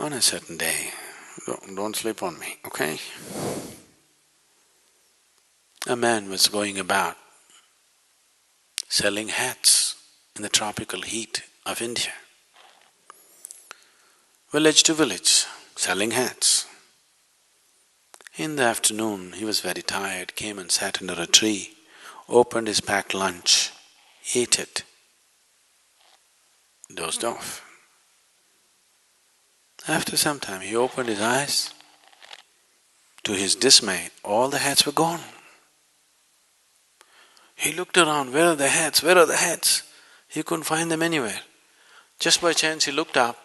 On a certain day, don't sleep on me, okay? A man was going about selling hats in the tropical heat of India. Village to village, selling hats. In the afternoon, he was very tired, came and sat under a tree, opened his packed lunch, ate it, dozed off. After some time, he opened his eyes. To his dismay, all the hats were gone. He looked around, where are the hats, where are the hats? He couldn't find them anywhere. Just by chance he looked up,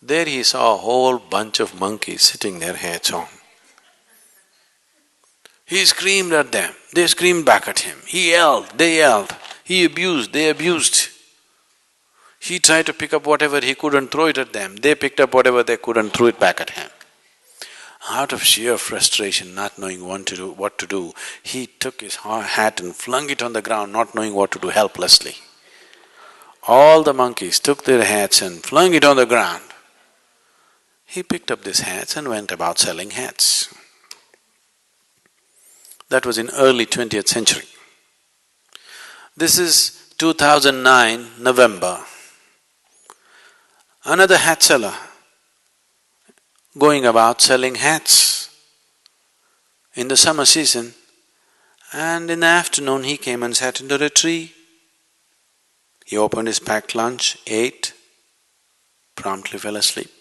there he saw a whole bunch of monkeys sitting their hats on. He screamed at them, they screamed back at him. He yelled, they yelled. He abused, they abused. He tried to pick up whatever he could and throw it at them. They picked up whatever they could and threw it back at him. Out of sheer frustration, not knowing what to do, he took his hat and flung it on the ground, not knowing what to do, helplessly. All the monkeys took their hats and flung it on the ground. He picked up these hats and went about selling hats. That was in early 20th century. This is 2009, November. Another hat seller going about selling hats in the summer season, and in the afternoon he came and sat under a tree. He opened his packed lunch, ate, promptly fell asleep.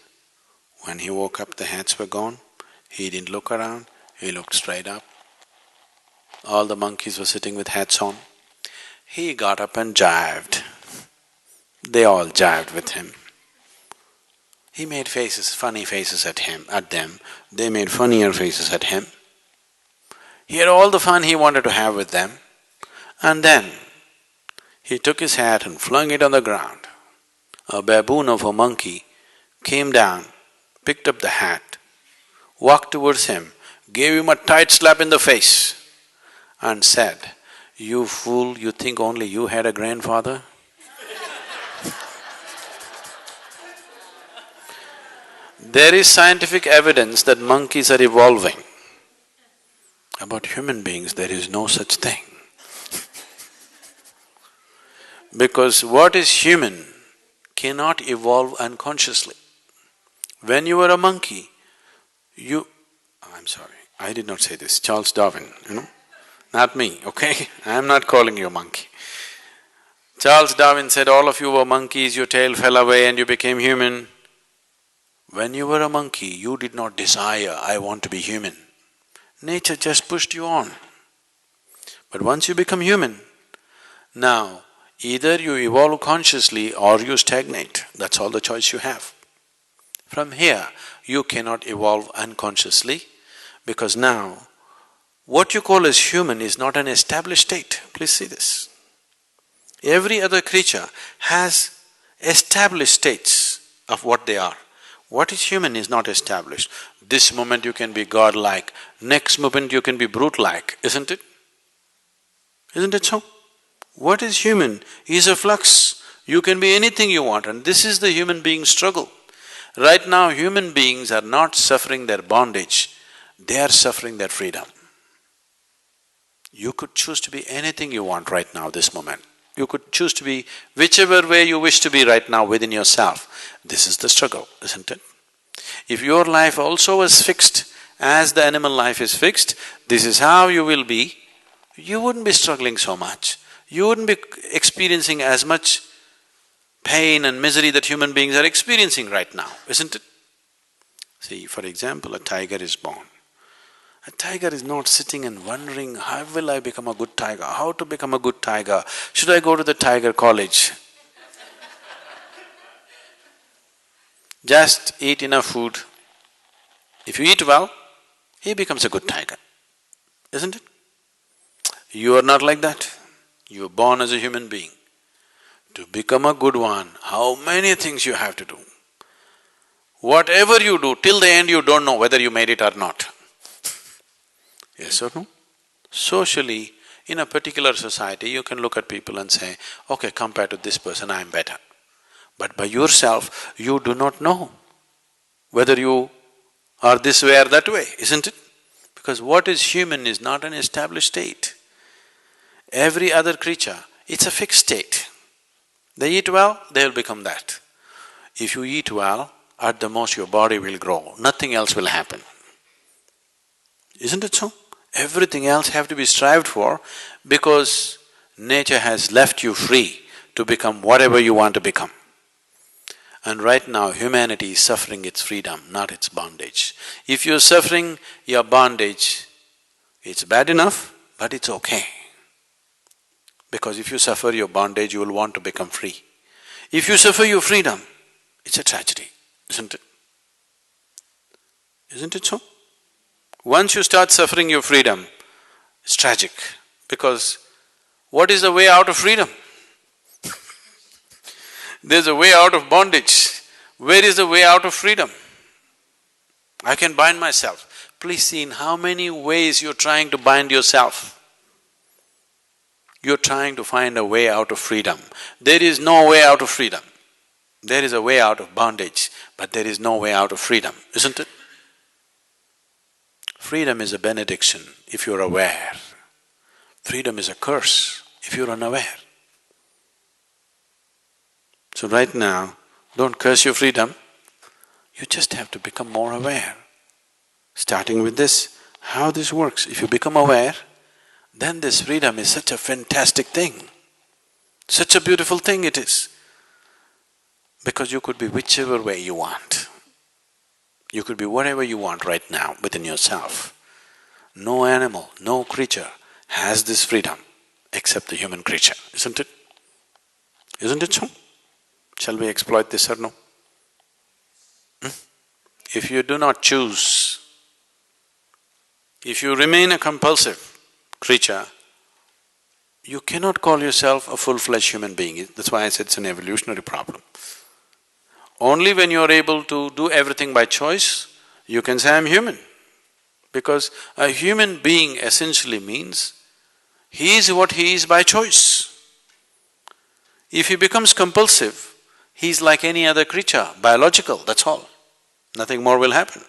When he woke up, the hats were gone. He didn't look around, he looked straight up. All the monkeys were sitting with hats on. He got up and jived. They all jived with him. He made faces, funny faces at them. They made funnier faces at him. He had all the fun he wanted to have with them. And then he took his hat and flung it on the ground. A baboon of a monkey came down, picked up the hat, walked towards him, gave him a tight slap in the face and said, "You fool, you think only you had a grandfather?" There is scientific evidence that monkeys are evolving. About human beings, there is no such thing. Because what is human cannot evolve unconsciously. When you were a monkey, I'm sorry, I did not say this, Charles Darwin, not me, okay? I am not calling you a monkey. Charles Darwin said, all of you were monkeys, your tail fell away and you became human. When you were a monkey, you did not desire, I want to be human. Nature just pushed you on. But once you become human, now either you evolve consciously or you stagnate, that's all the choice you have. From here, you cannot evolve unconsciously because now what you call as human is not an established state. Please see this. Every other creature has established states of what they are. What is human is not established. This moment you can be godlike, next moment you can be brute-like, isn't it? Isn't it so? What is human is a flux. You can be anything you want, and this is the human being's struggle. Right now, human beings are not suffering their bondage, they are suffering their freedom. You could choose to be anything you want right now, this moment. You could choose to be whichever way you wish to be right now within yourself. This is the struggle, isn't it? If your life also was fixed as the animal life is fixed, this is how you will be, you wouldn't be struggling so much. You wouldn't be experiencing as much pain and misery that human beings are experiencing right now, isn't it? See, for example, a tiger is born. A tiger is not sitting and wondering, how will I become a good tiger? How to become a good tiger? Should I go to the tiger college? Just eat enough food. If you eat well, he becomes a good tiger, isn't it? You are not like that. You are born as a human being. To become a good one, how many things you have to do. Whatever you do, till the end you don't know whether you made it or not. Yes or no? Socially, in a particular society, you can look at people and say, okay, compared to this person, I am better. But by yourself, you do not know whether you are this way or that way, isn't it? Because what is human is not an established state. Every other creature, it's a fixed state. They eat well, they'll become that. If you eat well, at the most your body will grow, nothing else will happen. Isn't it so? Everything else have to be strived for because nature has left you free to become whatever you want to become. And right now, humanity is suffering its freedom, not its bondage. If you're suffering your bondage, it's bad enough, but it's okay. Because if you suffer your bondage, you will want to become free. If you suffer your freedom, it's a tragedy, isn't it? Isn't it so? Once you start suffering your freedom, it's tragic, because what is the way out of freedom? There's a way out of bondage. Where is the way out of freedom? I can bind myself. Please see in how many ways you're trying to bind yourself. You're trying to find a way out of freedom. There is no way out of freedom. There is a way out of bondage, but there is no way out of freedom, isn't it? Freedom is a benediction if you're aware. Freedom is a curse if you're unaware. So right now, don't curse your freedom, you just have to become more aware. Starting with this, how this works. If you become aware, then this freedom is such a fantastic thing. Such a beautiful thing it is. Because you could be whichever way you want. You could be whatever you want right now within yourself. No animal, no creature has this freedom except the human creature, isn't it? Isn't it so? Shall we exploit this or no? If you do not choose, if you remain a compulsive creature, you cannot call yourself a full-fledged human being. That's why I said it's an evolutionary problem. Only when you are able to do everything by choice, you can say, I'm human. Because a human being essentially means he is what he is by choice. If he becomes compulsive, he is like any other creature, biological, that's all. Nothing more will happen.